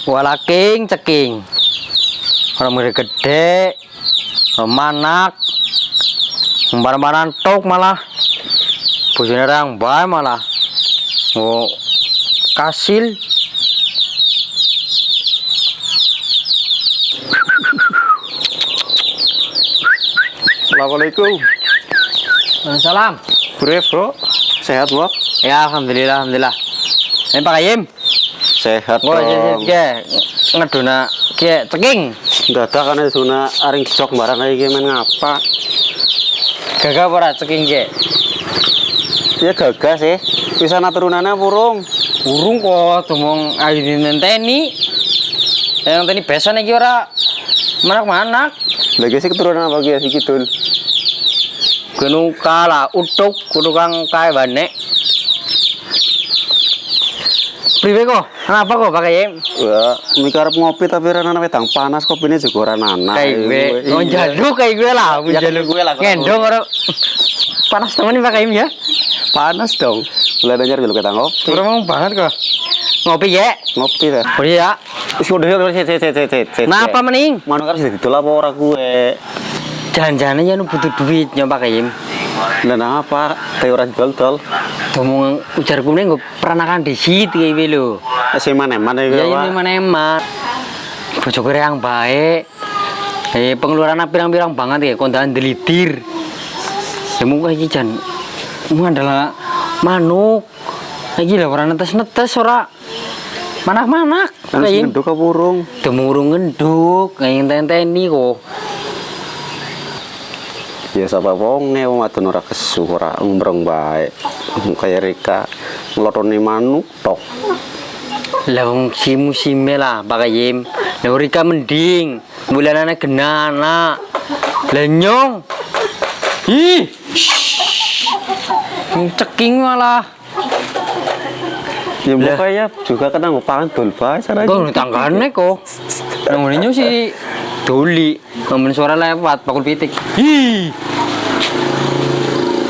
Wala ceking. Orang murid gede, manak, barang-barang tok malah, bojone orang bae malah, oh kasil. Assalamualaikum. Salam. Bro, sehat bro? Ya alhamdulillah. Ini Pak Kayim. Sehat Oh dong. ngeduna ke ceking. Dadak kan zona aring jok barang iki men ngapa? Gagah ora ceking ke. Ya gagah sih. Bisa turunannya burung. Urung kok domong ayu nenteni. Yang tadi besan iki ora manak-manak. Lagi sih keturunan apa ya sih kidul? Gunung kala utuk kang kae banek. Priwe kok? Kenapa kok Pak Kayim? Wah, mikarep ngopi tapi rana wedang panas kopine juga ora nanak. Kayak gue, oh jaluk kayak gue lah, jaluk gue lah. Ngendong orang panas temen Pak Kayim ya? Panas dong. Mulai nanya dulu kita ngopi. Beremang banget kok. Ngopi ya? Ngopi dah. Oh iya. Wis udah set. Kenapa mending? Manu kan sudah ditolak apa ora gue? Jangan-jangan ya nu butuh duit nyoba Pak Kayim. Lah apa? Teori dol. Ngomong ujar kuning gue peranakan di situ kayak belo. Mana Ya ini mana emak. Bocok yang baik. Pengeluaran pirang-pirang banget ya. Kondangan delitir. Ya mungkin ini jan. Mungkin adalah manuk. Lagi lah orang netes ora. Manak-manak. Kan ngenduk apa burung? Demurung ngenduk. Kayak tenteni kok. Ya sapa wonge wong adon ora kesu ora umbreng bae. Kaya Rika nglotoni manuk tok. Lah wong musim lah Pak Kayim. Lah Rika mending bulanane genana. Lah nyong. Ih. Ceking malah. Ya makanya juga kena ngopangan dol bae caranya. Bang tanggane kok. Nang ngene sih doli. Ngomong suara lewat bakul pitik. Hi.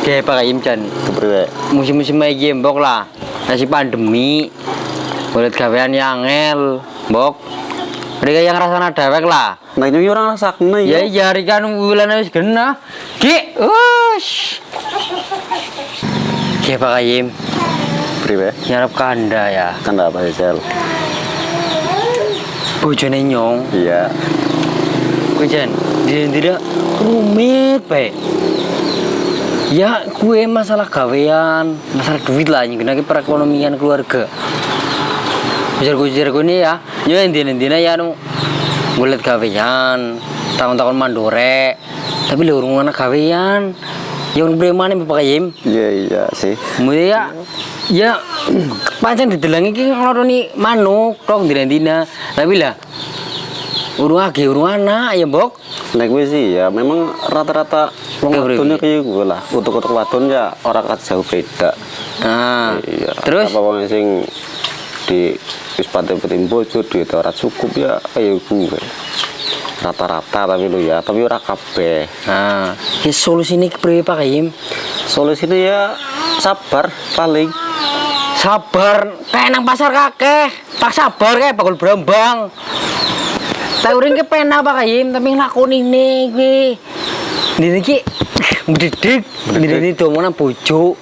Kayak Pak Kayim Chan. Kepriwe? Musim-musim iki mbok lah. Masih pandemi. Kulit gawean yang angel, mbok. Mereka yang rasana dewek lah. Nah ini orang rasakne Ya iya rika bulan wis genah. Ki, ush. Kayak Pak Kayim. Kepriwe? Nyarap kanda ya. Kan apa sih sel? Bojone nyong. Iya. Kujen, tidak rumit baik. Ya, kue masalah gawean, masalah duit lah, yang perekonomian keluarga. Ujar gue ini ya, intinya ya nu, bulat gawean, tahun-tahun mandore, tapi lu urung anak gawean, yang beremane Bapak Kayim. Iya sih. Kemudian ya, pancen didelangi ki ngloroni manuk, tok dina, tapi lah. Urung anak ya mbok. Nek wis sih ya memang rata-rata wong wadon kayak gue lah. Untuk wadon ya orang kan jauh beda. Nah, iya. terus apa wong sing di wis paten-paten bojo duit ora cukup ya kayak gue. Rata-rata tapi lu ya, tapi ora kabeh. nah, ya solusine kepriye Pak Kayim? Solusine ya sabar paling. Sabar, kayak nang pasar kakeh. Tak sabar kayak bakul brambang. Tak uring ke pena Pak Kayim, tapi nglakoni ne kuwi. Dene iki mdidik, dene domona bojo.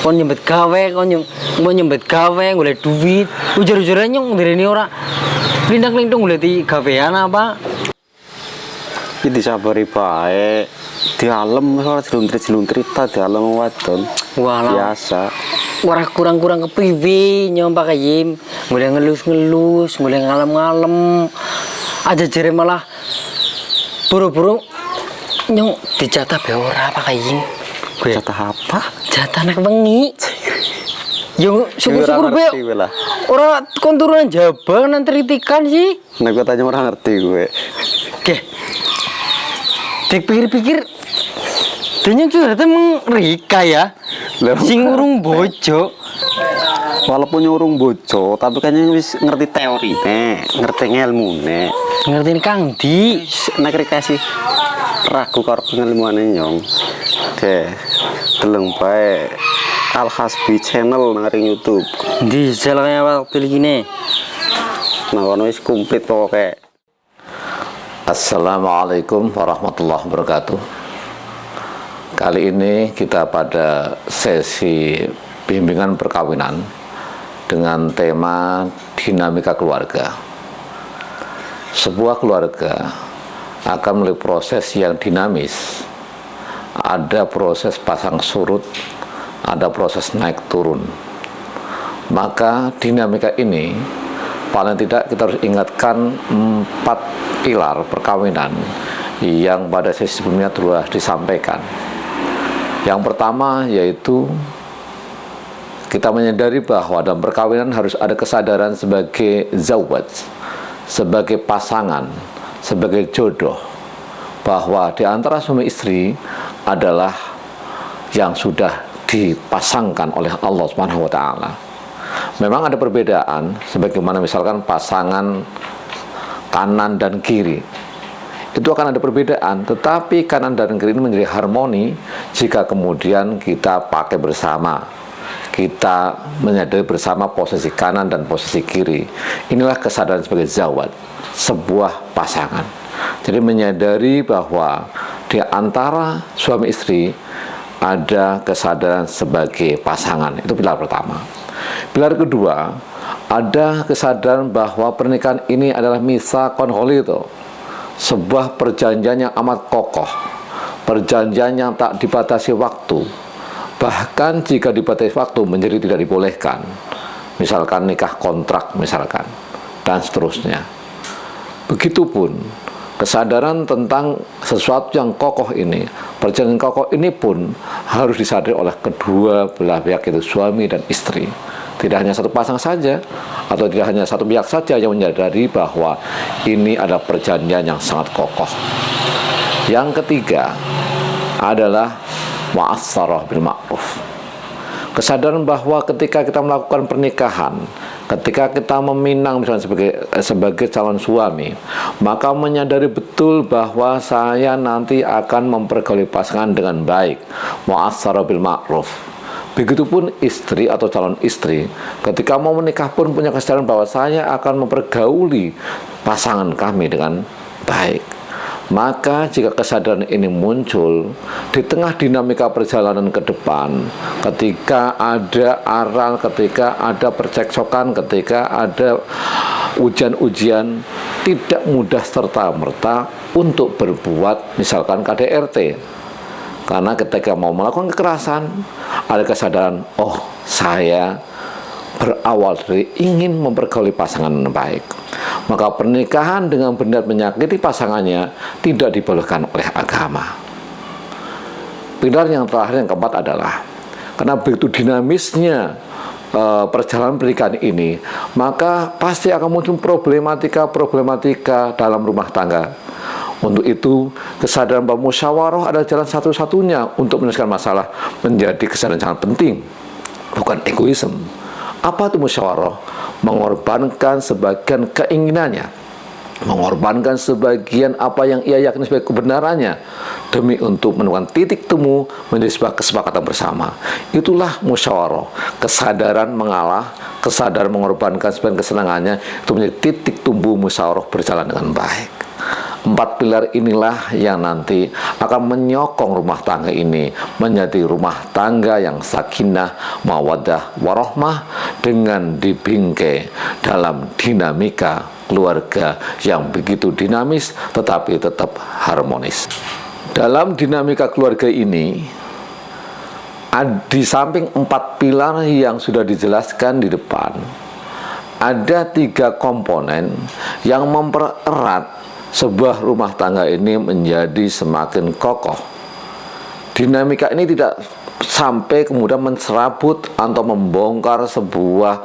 Kon nyembet gawe, nyembet gawe golek duit. Ujar-ujaran nyong dene ora lindang-lindung golek gawean apa? Iki disabari bae. Di alam ora diluntri-luntri ta di alam wadon. Walah. Biasa. Ora kurang-kurang kepriwe nyong Pak Kayim. Mulai ngelus-ngelus, mulai ngalem-ngalem. Aja jere malah buru-buru nyong dijatah be ora Pak Kayim. Jatah apa? Jatah anak wengi. Yo syukur-syukur be. Ora kon turunan jabang nang tritikan sih. Nek gue tanya orang ngerti gue. Oke. Dipikir-pikir Danya curhatnya emang Rika ya. Sing urung bojo. Walaupun nyurung bojo, tapi kayaknya wis ngerti teorine, ngerti ilmune. Ngerti Kang Di. Nek Rika sih ragu karo ilmuane nyong. Oke. Deleng bae Al Hasbi channel nang YouTube. Di jalannya waktu gini. Nah, kono wis komplit pokoknya. Assalamualaikum warahmatullahi wabarakatuh. Kali ini kita pada sesi bimbingan perkawinan dengan tema dinamika keluarga. Sebuah keluarga akan melalui proses yang dinamis. Ada proses pasang surut, ada proses naik turun. Maka dinamika ini paling tidak kita harus ingatkan 4 pilar perkawinan yang pada sesi sebelumnya telah disampaikan. Yang pertama yaitu kita menyadari bahwa dalam perkawinan harus ada kesadaran sebagai zawaj, sebagai pasangan, sebagai jodoh, bahwa di antara suami istri adalah yang sudah dipasangkan oleh Allah Subhanahu wa taala. Memang ada perbedaan, sebagaimana misalkan pasangan kanan dan kiri. Itu akan ada perbedaan, tetapi kanan dan kiri ini menjadi harmoni jika kemudian kita pakai bersama. Kita menyadari bersama posisi kanan dan posisi kiri. Inilah kesadaran sebagai zawaj, sebuah pasangan. Jadi menyadari bahwa di antara suami istri ada kesadaran sebagai pasangan. Itu pilar pertama. Pilar kedua, ada kesadaran bahwa pernikahan ini adalah mitsaqon ghalidh, sebuah perjanjian yang amat kokoh, perjanjian yang tak dibatasi waktu. Bahkan jika dibatasi waktu menjadi tidak dibolehkan. Misalkan nikah kontrak misalkan, dan seterusnya. Begitupun kesadaran tentang sesuatu yang kokoh ini, perjanjian kokoh ini pun harus disadari oleh kedua belah pihak, itu suami dan istri. Tidak hanya satu pasang saja, atau tidak hanya satu pihak saja yang menyadari bahwa ini adalah perjanjian yang sangat kokoh. Yang ketiga adalah mu'asyarah bil ma'ruf. Kesadaran bahwa ketika kita melakukan pernikahan, ketika kita meminang misalnya sebagai calon suami, maka menyadari betul bahwa saya nanti akan mempergauli pasangan dengan baik, mu'asyarah bil ma'ruf. Begitupun istri atau calon istri, ketika mau menikah pun punya kesadaran bahwa saya akan mempergauli pasangan kami dengan baik. Maka jika kesadaran ini muncul di tengah dinamika perjalanan ke depan, ketika ada aral, ketika ada percekcokan, ketika ada ujian-ujian, tidak mudah serta-merta untuk berbuat misalkan KDRT. Karena ketika mau melakukan kekerasan, ada kesadaran, oh saya berawal dari ingin mempergauli pasangan yang baik. Maka pernikahan dengan benar menyakiti pasangannya tidak dibolehkan oleh agama. Pilar yang terakhir, yang keempat adalah, karena begitu dinamisnya perjalanan pernikahan ini, maka pasti akan muncul problematika dalam rumah tangga. Untuk itu, kesadaran bahwa musyawarah adalah jalan satu-satunya untuk menyelesaikan masalah menjadi kesadaran sangat penting, bukan egoisme. Apa itu musyawarah? Mengorbankan sebagian keinginannya, mengorbankan sebagian apa yang ia yakini sebagai kebenarannya, demi untuk menemukan titik temu menjadi sebuah kesepakatan bersama. Itulah musyawarah, kesadaran mengalah, kesadaran mengorbankan sebagian kesenangannya, itu menjadi titik tumbuh musyawarah berjalan dengan baik. 4 pilar inilah yang nanti akan menyokong rumah tangga ini menjadi rumah tangga yang sakinah, mawaddah, warahmah, dengan dibingkai dalam dinamika keluarga yang begitu dinamis tetapi tetap harmonis. Dalam dinamika keluarga ini, di samping 4 pilar yang sudah dijelaskan di depan, ada 3 komponen yang mempererat sebuah rumah tangga ini menjadi semakin kokoh. Dinamika ini tidak sampai kemudian menserabut atau membongkar sebuah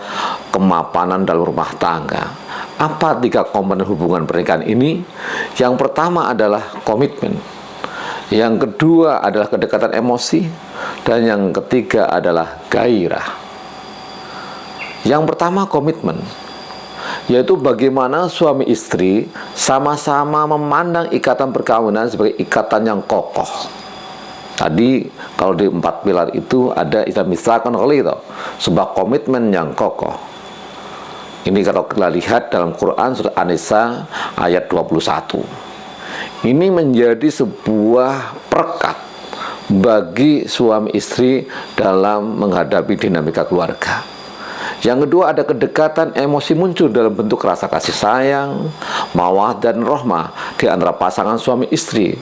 kemapanan dalam rumah tangga. Apa 3 komponen hubungan pernikahan ini? Yang pertama adalah komitmen, yang kedua adalah kedekatan emosi, dan yang ketiga adalah gairah. Yang pertama komitmen, yaitu bagaimana suami istri sama-sama memandang ikatan perkawinan sebagai ikatan yang kokoh. Tadi kalau di 4 pilar itu ada istilah mitsaqon ghalidh, sebuah komitmen yang kokoh. Ini kalau kita lihat dalam Quran surat An-Nisa ayat 21. Ini menjadi sebuah perekat bagi suami istri dalam menghadapi dinamika keluarga. Yang kedua, ada kedekatan emosi muncul dalam bentuk rasa kasih sayang, mawaddah dan rahmah di antara pasangan suami istri.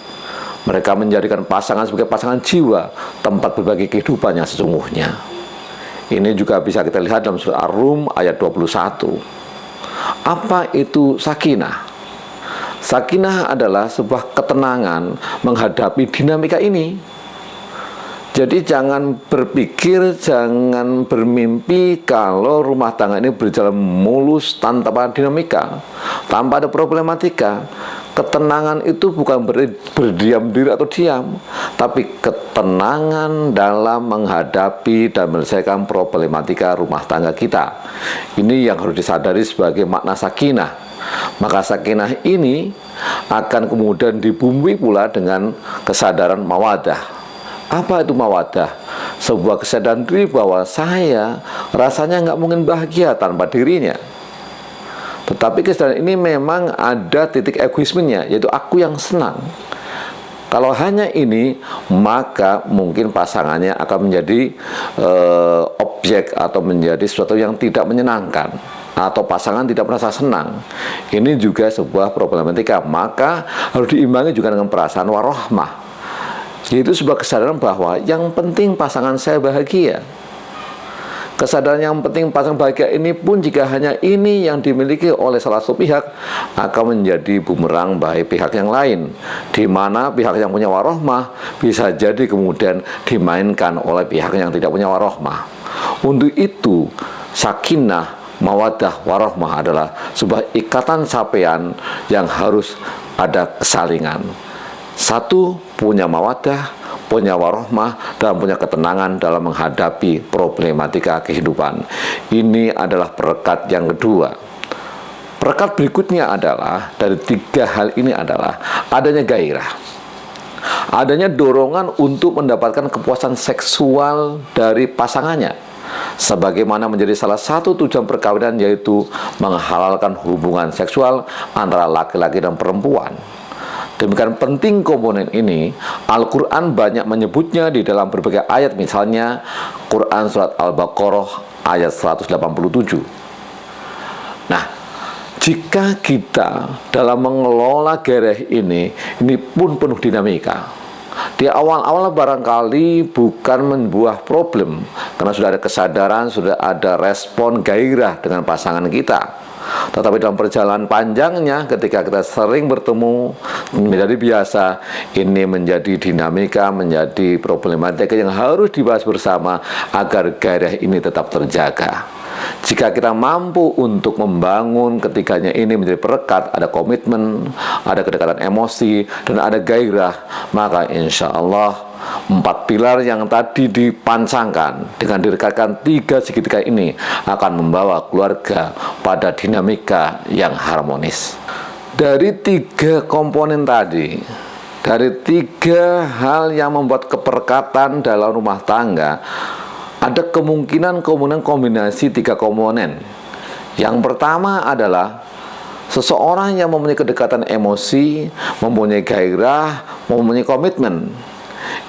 Mereka menjadikan pasangan sebagai pasangan jiwa, tempat berbagi kehidupan yang sesungguhnya. Ini juga bisa kita lihat dalam surat Ar-Rum ayat 21. Apa itu sakinah? Sakinah adalah sebuah ketenangan menghadapi dinamika ini. Jadi jangan berpikir, jangan bermimpi kalau rumah tangga ini berjalan mulus tanpa dinamika, tanpa ada problematika. Ketenangan itu bukan berdiam diri atau diam, tapi ketenangan dalam menghadapi dan menyelesaikan problematika rumah tangga kita. Ini yang harus disadari sebagai makna sakinah. Maka sakinah ini akan kemudian dibumbui pula dengan kesadaran mawaddah. Apa itu mawaddah? Sebuah kesadaran diri bahwa saya rasanya nggak mungkin bahagia tanpa dirinya. Tetapi kesadaran ini memang ada titik egoismenya, yaitu aku yang senang. Kalau hanya ini, maka mungkin pasangannya akan menjadi objek atau menjadi sesuatu yang tidak menyenangkan, atau pasangan tidak merasa senang. Ini juga sebuah problematika. Maka harus diimbangi juga dengan perasaan warahmah, yaitu sebuah kesadaran bahwa yang penting pasangan saya bahagia. Kesadaran yang penting pasangan bahagia ini pun jika hanya ini yang dimiliki oleh salah satu pihak akan menjadi bumerang bagi pihak yang lain, di mana pihak yang punya warahmah bisa jadi kemudian dimainkan oleh pihak yang tidak punya warahmah. Untuk itu sakinah, mawaddah, warahmah adalah sebuah ikatan capaian yang harus ada kesalingan. Satu, punya mawaddah, punya warahmah, dan punya ketenangan dalam menghadapi problematika kehidupan. Ini adalah perekat yang kedua. Perekat berikutnya adalah, dari tiga hal ini adalah adanya gairah, adanya dorongan untuk mendapatkan kepuasan seksual dari pasangannya, sebagaimana menjadi salah satu tujuan perkawinan, yaitu menghalalkan hubungan seksual antara laki-laki dan perempuan. Demikian penting komponen ini, Al-Quran banyak menyebutnya di dalam berbagai ayat, misalnya Quran Surat Al-Baqarah ayat 187. Nah, jika kita dalam mengelola gairah ini pun penuh dinamika. Di awal-awal barangkali bukan membuah problem, karena sudah ada kesadaran, sudah ada respon gairah dengan pasangan kita. Tetapi dalam perjalanan panjangnya, ketika kita sering bertemu, menjadi biasa, ini menjadi dinamika, menjadi problematika yang harus dibahas bersama agar gairah ini tetap terjaga. Jika kita mampu untuk membangun ketiganya ini menjadi perekat, ada komitmen, ada kedekatan emosi, dan ada gairah, maka insya Allah 4 pilar yang tadi dipancangkan dengan direkatkan 3 segitiga ini akan membawa keluarga pada dinamika yang harmonis. Dari 3 komponen tadi, dari 3 hal yang membuat keperekatan dalam rumah tangga, ada kemungkinan kombinasi 3 komponen. Yang pertama adalah seseorang yang mempunyai kedekatan emosi, mempunyai gairah, mempunyai komitmen.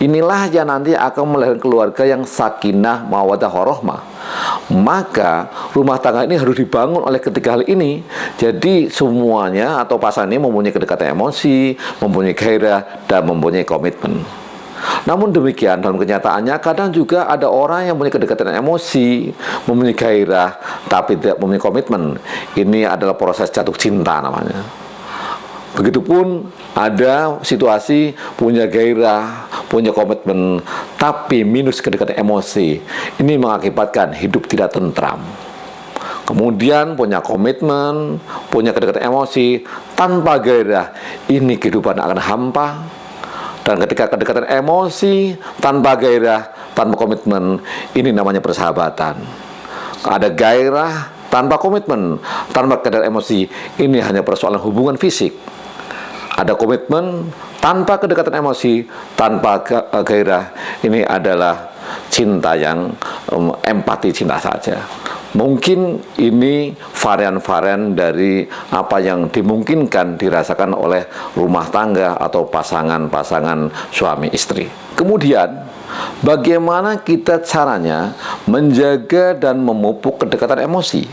Inilah yang nanti akan melahirkan keluarga yang sakinah, mawaddah, warahmah. Maka rumah tangga ini harus dibangun oleh ketiga hal ini. Jadi semuanya atau pasangan ini mempunyai kedekatan emosi, mempunyai gairah, dan mempunyai komitmen. Namun demikian, dalam kenyataannya kadang juga ada orang yang mempunyai kedekatan emosi, mempunyai gairah, tapi tidak mempunyai komitmen. Ini adalah proses jatuh cinta namanya. Begitupun ada situasi punya gairah, punya komitmen, tapi minus kedekatan emosi. Ini mengakibatkan hidup tidak tentram. Kemudian punya komitmen, punya kedekatan emosi, tanpa gairah, ini kehidupan akan hampa. Dan ketika kedekatan emosi, tanpa gairah, tanpa komitmen, ini namanya persahabatan. Ada gairah, tanpa komitmen, tanpa kedekatan emosi, ini hanya persoalan hubungan fisik. Ada komitmen, tanpa kedekatan emosi, tanpa gairah, ini adalah cinta yang empati cinta saja. Mungkin ini varian-varian dari apa yang dimungkinkan dirasakan oleh rumah tangga atau pasangan-pasangan suami istri. Kemudian, bagaimana kita caranya menjaga dan memupuk kedekatan emosi?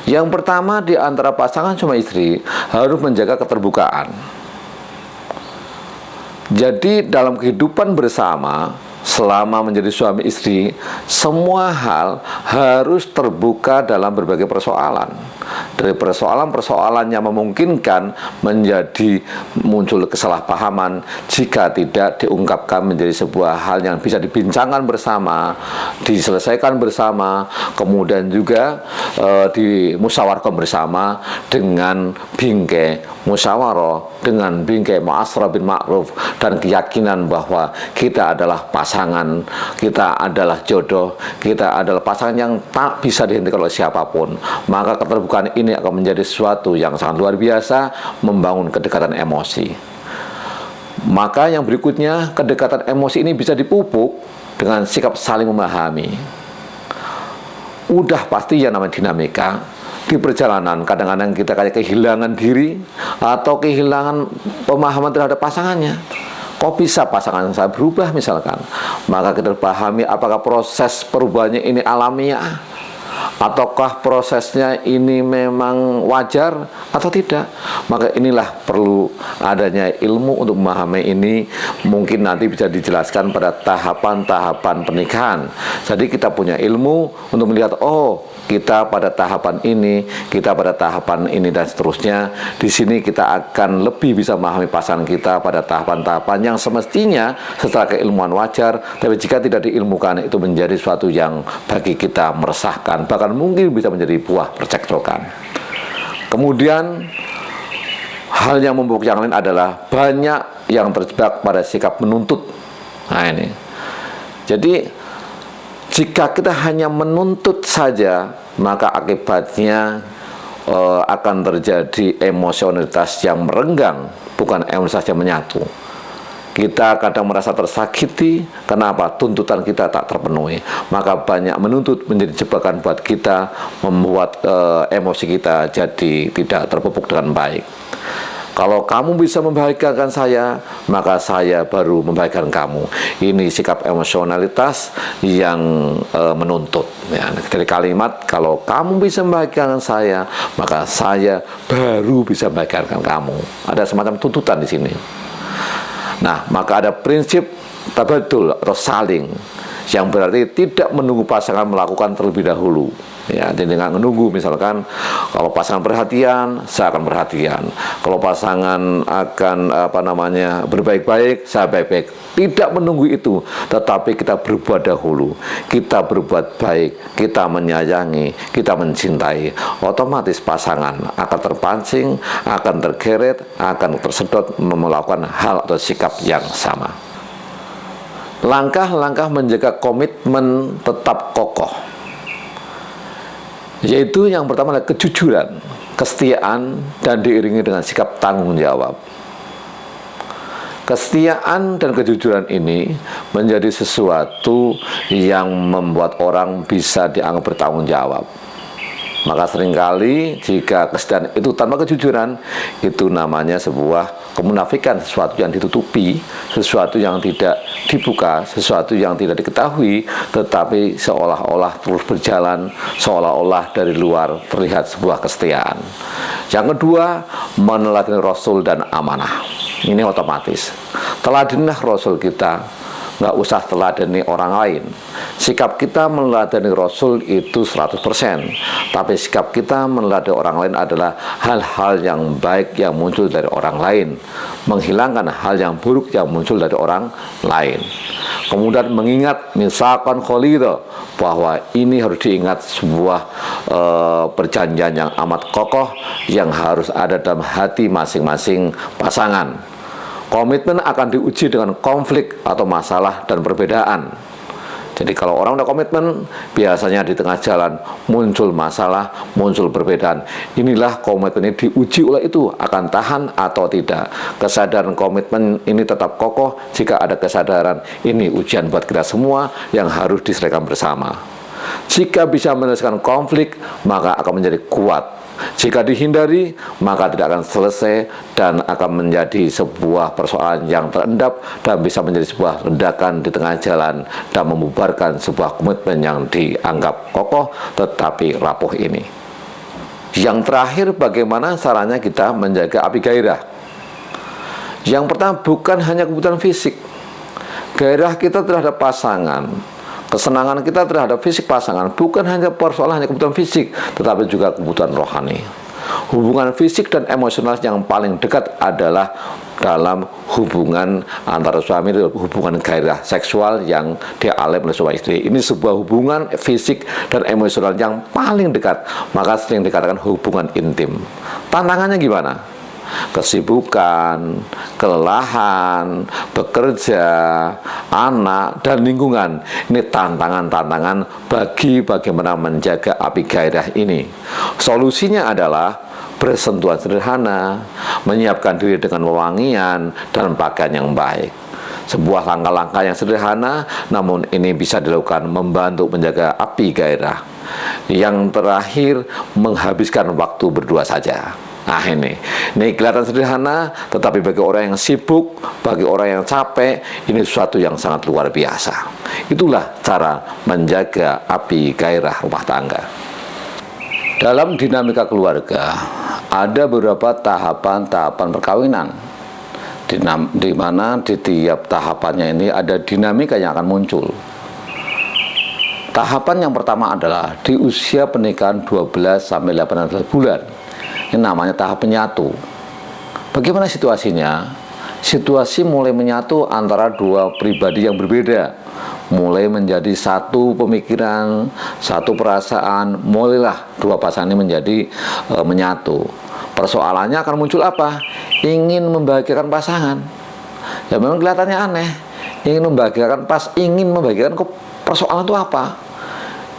Yang pertama, di antara pasangan suami istri harus menjaga keterbukaan. Jadi dalam kehidupan bersama, selama menjadi suami istri, semua hal harus terbuka dalam berbagai persoalan. Dari persoalan-persoalan yang memungkinkan menjadi muncul kesalahpahaman, jika tidak diungkapkan menjadi sebuah hal yang bisa dibincangkan bersama, diselesaikan bersama, kemudian juga dimusyawarahkan bersama dengan bingkai musyawarah, dengan bingkai mu'asyarah bil ma'ruf, dan keyakinan bahwa kita adalah pasangan, kita adalah jodoh, kita adalah pasangan yang tak bisa dihentikan oleh siapapun. Maka keterbukaan ini akan menjadi sesuatu yang sangat luar biasa, membangun kedekatan emosi. Maka yang berikutnya, kedekatan emosi ini bisa dipupuk dengan sikap saling memahami. Udah pasti yang namanya dinamika di perjalanan, kadang-kadang kita kayak kehilangan diri atau kehilangan pemahaman terhadap pasangannya. Kok bisa pasangan saya berubah misalkan? Maka kita pahami apakah proses perubahannya ini alamiah, ataukah prosesnya ini memang wajar atau tidak. Maka inilah perlu adanya ilmu untuk memahami ini. Mungkin nanti bisa dijelaskan pada tahapan-tahapan pernikahan. Jadi kita punya ilmu untuk melihat, oh, kita pada tahapan ini, kita pada tahapan ini, dan seterusnya. Di sini kita akan lebih bisa memahami pasangan kita pada tahapan-tahapan yang semestinya setelah keilmuan wajar, tapi jika tidak diilmukan itu menjadi sesuatu yang bagi kita meresahkan, bahkan mungkin bisa menjadi buah percekcokan. Kemudian hal yang memburuk yang lain adalah banyak yang terjebak pada sikap menuntut. Nah ini, jadi jika kita hanya menuntut saja, maka akibatnya akan terjadi emosionalitas yang merenggang, bukan emosionalitas yang menyatu. Kita kadang merasa tersakiti, kenapa? Tuntutan kita tak terpenuhi. Maka banyak menuntut menjadi jebakan buat kita, membuat emosi kita jadi tidak terpupuk dengan baik. Kalau kamu bisa membahagiakan saya, maka saya baru membahagiakan kamu. Ini sikap emosionalitas yang menuntut. Ya, dari kalimat, kalau kamu bisa membahagiakan saya, maka saya baru bisa membahagiakan kamu. Ada semacam tuntutan di sini. Nah, maka ada prinsip tabadul atau saling, yang berarti tidak menunggu pasangan melakukan terlebih dahulu. Ya, jadi nggak menunggu, misalkan kalau pasangan perhatian, saya akan perhatian. Kalau pasangan akan berbaik-baik, saya baik-baik. Tidak menunggu itu, tetapi kita berbuat dahulu. Kita berbuat baik, kita menyayangi, kita mencintai. Otomatis pasangan akan terpancing, akan tergeret, akan tersedot melakukan hal atau sikap yang sama. Langkah-langkah menjaga komitmen tetap kokoh, yaitu yang pertama adalah kejujuran, kesetiaan, dan diiringi dengan sikap tanggung jawab. Kesetiaan dan kejujuran ini menjadi sesuatu yang membuat orang bisa dianggap bertanggung jawab. Maka seringkali jika kesetiaan itu tanpa kejujuran, itu namanya sebuah kemunafikan, sesuatu yang ditutupi, sesuatu yang tidak dibuka, sesuatu yang tidak diketahui, tetapi seolah-olah terus berjalan, seolah-olah dari luar terlihat sebuah kesetiaan. Yang kedua, meneladani Rasul dan amanah. Ini otomatis. Teladanilah Rasul kita, nggak usah teladani orang lain. Sikap kita meneladani Rasul itu 100%, tapi sikap kita meneladani orang lain adalah hal-hal yang baik yang muncul dari orang lain, menghilangkan hal yang buruk yang muncul dari orang lain. Kemudian mengingat misalkan kholidho, bahwa ini harus diingat sebuah perjanjian yang amat kokoh yang harus ada dalam hati masing-masing pasangan. Komitmen akan diuji dengan konflik atau masalah dan perbedaan. Jadi kalau orang udah komitmen, biasanya di tengah jalan muncul masalah, muncul perbedaan. Inilah komitmen ini diuji oleh itu, akan tahan atau tidak. Kesadaran komitmen ini tetap kokoh jika ada kesadaran ini ujian buat kita semua yang harus diselesaikan bersama. Jika bisa menyelesaikan konflik, maka akan menjadi kuat. Jika dihindari, maka tidak akan selesai dan akan menjadi sebuah persoalan yang terendap dan bisa menjadi sebuah ledakan di tengah jalan dan membubarkan sebuah komitmen yang dianggap kokoh tetapi rapuh ini. Yang terakhir, bagaimana caranya kita menjaga api gairah? Yang pertama, bukan hanya kebutuhan fisik. Gairah kita terhadap pasangan, kesenangan kita terhadap fisik pasangan bukan hanya persoalan hanya kebutuhan fisik, tetapi juga kebutuhan rohani. Hubungan fisik dan emosional yang paling dekat adalah dalam hubungan antara suami dan hubungan gairah seksual yang dialami oleh suami istri. Ini sebuah hubungan fisik dan emosional yang paling dekat, maka sering dikatakan hubungan intim. Tantangannya gimana? Kesibukan, kelelahan, bekerja, anak, dan lingkungan. Ini tantangan-tantangan bagi bagaimana menjaga api gairah ini. Solusinya adalah bersentuhan sederhana, menyiapkan diri dengan wewangian, dan pakaian yang baik. Sebuah langkah-langkah yang sederhana, namun ini bisa dilakukan membantu menjaga api gairah. Yang terakhir, menghabiskan waktu berdua saja. Nah ini kelihatan sederhana, tetapi bagi orang yang sibuk, bagi orang yang capek, ini sesuatu yang sangat luar biasa. Itulah cara menjaga api gairah rumah tangga. Dalam dinamika keluarga, ada beberapa tahapan-tahapan perkawinan, di mana di tiap tahapannya ini ada dinamika yang akan muncul. Tahapan yang pertama adalah di usia pernikahan 12 sampai 18 bulan. Ini namanya tahap menyatu. Bagaimana situasinya? Situasi mulai menyatu antara dua pribadi yang berbeda. Mulai menjadi satu pemikiran, satu perasaan. Mulailah dua pasangan ini menjadi menyatu. Persoalannya akan muncul apa? Ingin membahagiakan pasangan. Ya memang kelihatannya aneh. Ingin membahagiakan persoalan itu apa?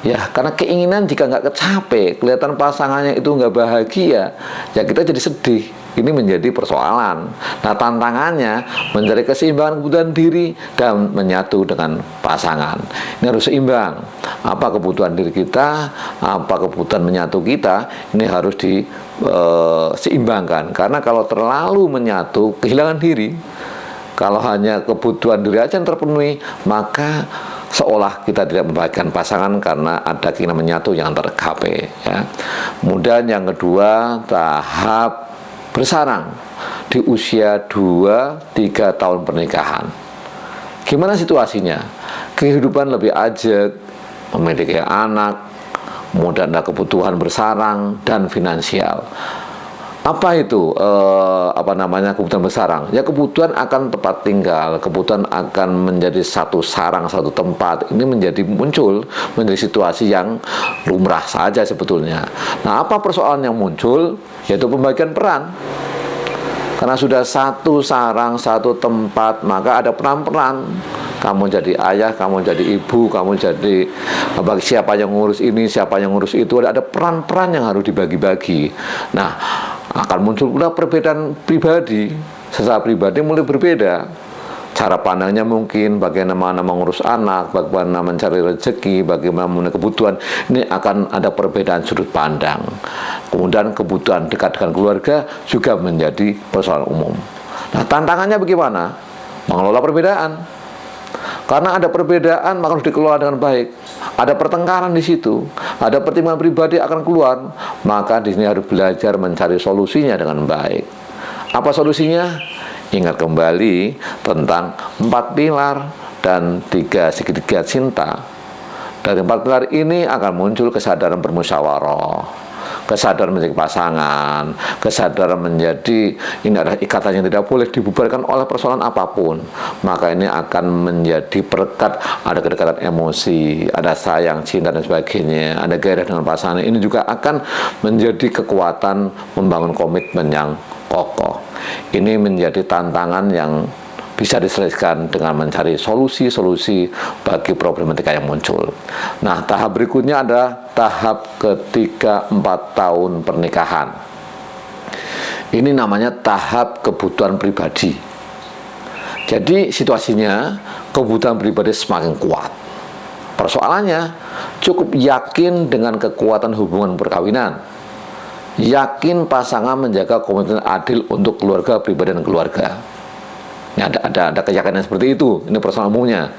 Ya, karena keinginan jika nggak kecapai, kelihatan pasangannya itu nggak bahagia, ya kita jadi sedih. Ini menjadi persoalan. Nah, tantangannya mencari keseimbangan kebutuhan diri dan menyatu dengan pasangan. Ini harus seimbang. Apa kebutuhan diri kita, apa kebutuhan menyatu kita, ini harus diseimbangkan. Karena kalau terlalu menyatu, kehilangan diri. Kalau hanya kebutuhan diri aja yang terpenuhi, maka seolah kita tidak membahagiakan pasangan karena ada keinginan menyatu yang tercapai, ya. Kemudian yang kedua, tahap bersarang di usia 2-3 tahun pernikahan. Gimana situasinya? Kehidupan lebih ajak, memiliki anak, kemudian ada kebutuhan bersarang dan finansial. Apa itu kebutuhan bersarang? Ya, kebutuhan akan tempat tinggal, kebutuhan akan menjadi satu sarang, satu tempat. Ini muncul menjadi situasi yang lumrah saja sebetulnya. Nah, apa persoalan yang muncul? Yaitu pembagian peran. Karena sudah satu sarang, satu tempat, maka ada peran-peran. Kamu jadi ayah, kamu jadi ibu, kamu jadi siapa yang ngurus ini, siapa yang ngurus itu. Ada peran-peran yang harus dibagi-bagi. Nah, akan muncul pula perbedaan pribadi. Secara pribadi mulai berbeda. Cara pandangnya mungkin, bagaimana mengurus anak, bagaimana mencari rezeki, bagaimana memenuhi kebutuhan. Ini akan ada perbedaan sudut pandang. Kemudian kebutuhan dekat dengan keluarga juga menjadi persoalan umum. Nah, tantangannya bagaimana? Mengelola perbedaan. Karena ada perbedaan, maka harus dikelola dengan baik. Ada pertengkaran di situ, ada pertimbangan pribadi akan keluar, maka di sini harus belajar mencari solusinya dengan baik. Apa solusinya? Ingat kembali tentang 4 pilar dan 3 segitiga cinta. Dari 4 pilar ini akan muncul kesadaran bermusyawarah, kesadaran menjadi pasangan, kesadaran menjadi ini adalah ikatan yang tidak boleh dibubarkan oleh persoalan apapun. Maka ini akan menjadi perekat, ada kedekatan emosi, ada sayang, cinta dan sebagainya, ada gairah dengan pasangan. Ini juga akan menjadi kekuatan membangun komitmen yang kokoh. Ini menjadi tantangan yang bisa diselesaikan dengan mencari solusi-solusi bagi problematika yang muncul. Nah, tahap berikutnya adalah tahap ketiga 4 tahun pernikahan. Ini namanya tahap kebutuhan pribadi. Jadi situasinya kebutuhan pribadi semakin kuat. Persoalannya cukup yakin dengan kekuatan hubungan perkawinan, yakin pasangan menjaga komitmen adil untuk keluarga, pribadi, dan keluarga. Ini ada keyakinan seperti itu. Ini persoalan umumnya.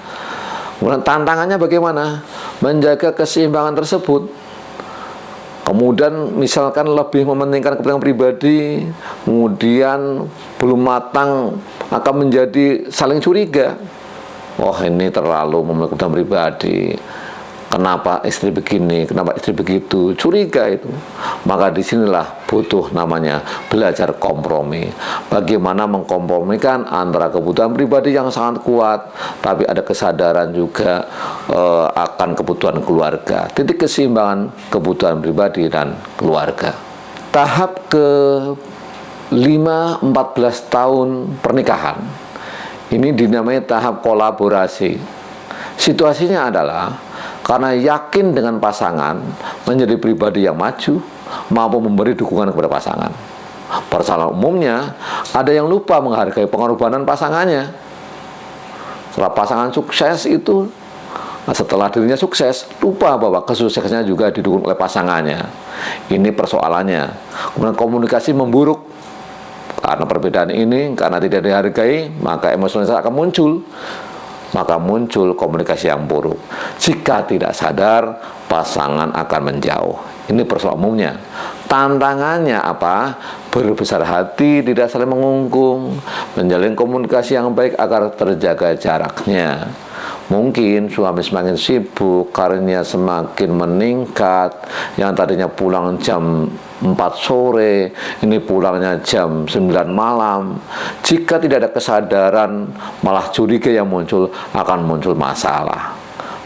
Kemudian tantangannya bagaimana menjaga keseimbangan tersebut. Kemudian misalkan lebih mementingkan kepentingan pribadi, kemudian belum matang akan menjadi saling curiga. Wah, ini terlalu memiliki kepentingan pribadi. Kenapa istri begini, kenapa istri begitu, curiga itu. Maka disinilah butuh namanya belajar kompromi. Bagaimana mengkompromikan antara kebutuhan pribadi yang sangat kuat, tapi ada kesadaran juga akan kebutuhan keluarga. Titik keseimbangan kebutuhan pribadi dan keluarga. Tahap ke 5-14 tahun pernikahan, ini dinamai tahap kolaborasi. Situasinya adalah karena yakin dengan pasangan, menjadi pribadi yang maju, mampu memberi dukungan kepada pasangan. Persoalan umumnya, ada yang lupa menghargai pengorbanan pasangannya. Setelah pasangan sukses itu, setelah dirinya sukses, lupa bahwa kesuksesannya juga didukung oleh pasangannya. Ini persoalannya. Kemudian komunikasi memburuk. Karena perbedaan ini, karena tidak dihargai, maka emosionalitas akan muncul. Maka muncul komunikasi yang buruk. Jika tidak sadar, pasangan akan menjauh. Ini persoalan umumnya. Tantangannya apa? Berbesar hati, tidak saling mengungkung, menjalin komunikasi yang baik agar terjaga jaraknya. Mungkin suami semakin sibuk, karirnya semakin meningkat, yang tadinya pulang jam 4 sore, ini pulangnya jam 9 malam. Jika tidak ada kesadaran, malah curiga yang muncul, akan muncul masalah.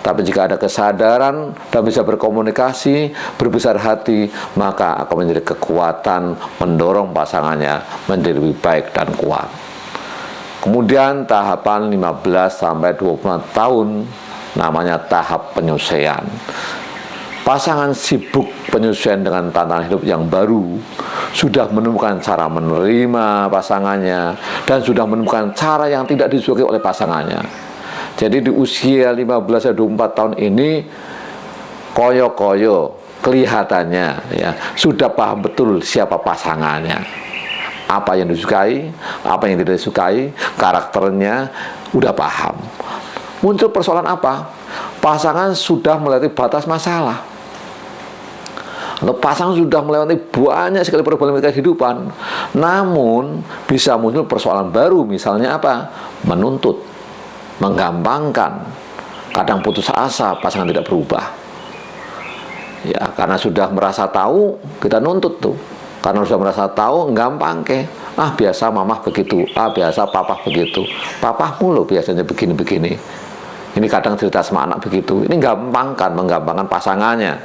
Tapi jika ada kesadaran dan bisa berkomunikasi, berbesar hati, maka akan menjadi kekuatan mendorong pasangannya menjadi lebih baik dan kuat. Kemudian tahapan 15-20 tahun namanya tahap penyelesaian. Pasangan sibuk penyesuaian dengan tantangan hidup yang baru, sudah menemukan cara menerima pasangannya, dan sudah menemukan cara yang tidak disukai oleh pasangannya. Jadi di usia 15-24 tahun ini, koyo-koyo kelihatannya ya sudah paham betul siapa pasangannya, apa yang disukai, apa yang tidak disukai, karakternya udah paham. Muncul persoalan apa? Pasangan sudah melewati batas masalah. Pasangan sudah melewati banyak sekali problematika kehidupan. Namun bisa muncul persoalan baru, misalnya apa? Menuntut, menggampangkan, kadang putus asa, pasangan tidak berubah. Ya, karena sudah merasa tahu, kita nuntut tuh. Karena sudah merasa tahu, gampang ke. Ah, biasa mamah begitu. Ah, biasa papa begitu. Papamu loh biasanya begini-begini. Ini kadang cerita sama anak begitu. Ini menggampangkan pasangannya.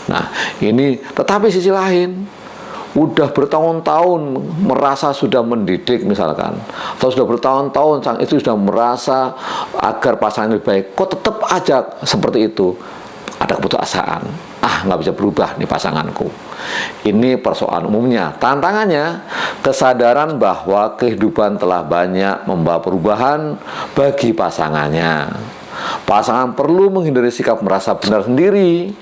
Nah, ini tetapi sisi lain, udah bertahun-tahun merasa sudah mendidik misalkan, atau sudah bertahun-tahun sang istri sudah merasa agar pasangan lebih baik, kok tetap aja seperti itu. Ada keputusasaan, nggak bisa berubah nih pasanganku. Ini persoalan umumnya. Tantangannya, kesadaran bahwa kehidupan telah banyak membawa perubahan bagi pasangannya. Pasangan perlu menghindari sikap merasa benar sendiri,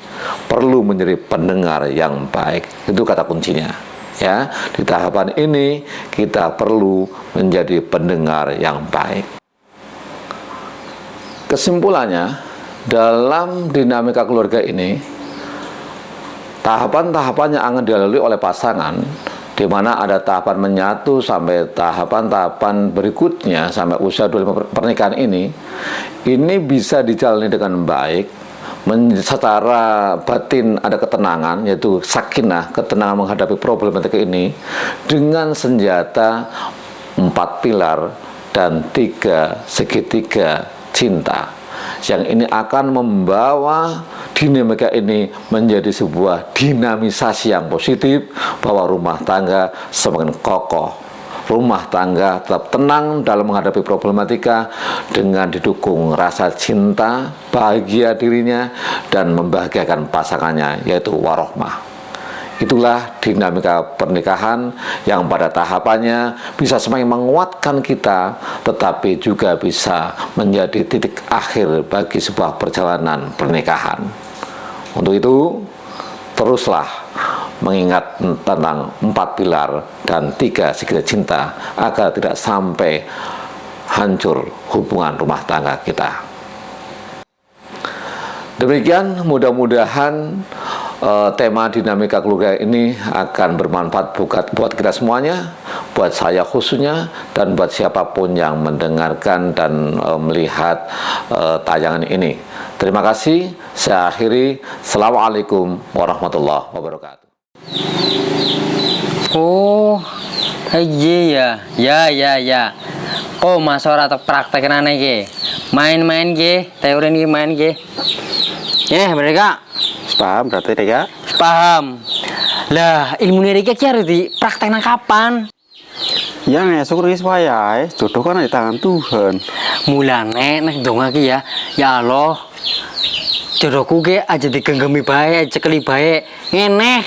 perlu menjadi pendengar yang baik. Itu kata kuncinya. Ya, di tahapan ini kita perlu menjadi pendengar yang baik. Kesimpulannya, dalam dinamika keluarga ini, tahapan-tahapan yang akan dilalui oleh pasangan, di mana ada tahapan menyatu sampai tahapan-tahapan berikutnya sampai usia 25 pernikahan ini bisa dijalani dengan baik. Secara batin ada ketenangan, yaitu sakinah, ketenangan menghadapi problematika ini dengan senjata 4 pilar dan 3 segitiga cinta. Yang ini akan membawa dinamika ini menjadi sebuah dinamisasi yang positif, bahwa rumah tangga semakin kokoh, rumah tangga tetap tenang dalam menghadapi problematika dengan didukung rasa cinta, bahagia dirinya, dan membahagiakan pasangannya, yaitu warohmah. Itulah dinamika pernikahan yang pada tahapannya bisa semakin menguatkan kita, tetapi juga bisa menjadi titik akhir bagi sebuah perjalanan pernikahan. Untuk itu, teruslah mengingat tentang 4 pilar dan 3 segitiga cinta agar tidak sampai hancur hubungan rumah tangga kita. Demikian, mudah-mudahan tema dinamika keluarga ini akan bermanfaat buat kita semuanya, buat saya khususnya, dan buat siapapun yang mendengarkan dan melihat tayangan ini. Terima kasih. Saya akhiri. Assalamualaikum warahmatullahi wabarakatuh. Oh, iya ya. Oh, mas ora tak praktek aneh ge. Main-main ge, teori ini main ge. Mereka Paham berarti dek ya? paham. Lah, ilmu nirika ki harus dipraktekkan kapan? Yang esok nih supaya jodoh kan di tangan Tuhan. Mulane nek donga ki ya. Ya Allah. Jodohku ge aja digenggami bae, cekeli bae. Ngeneh.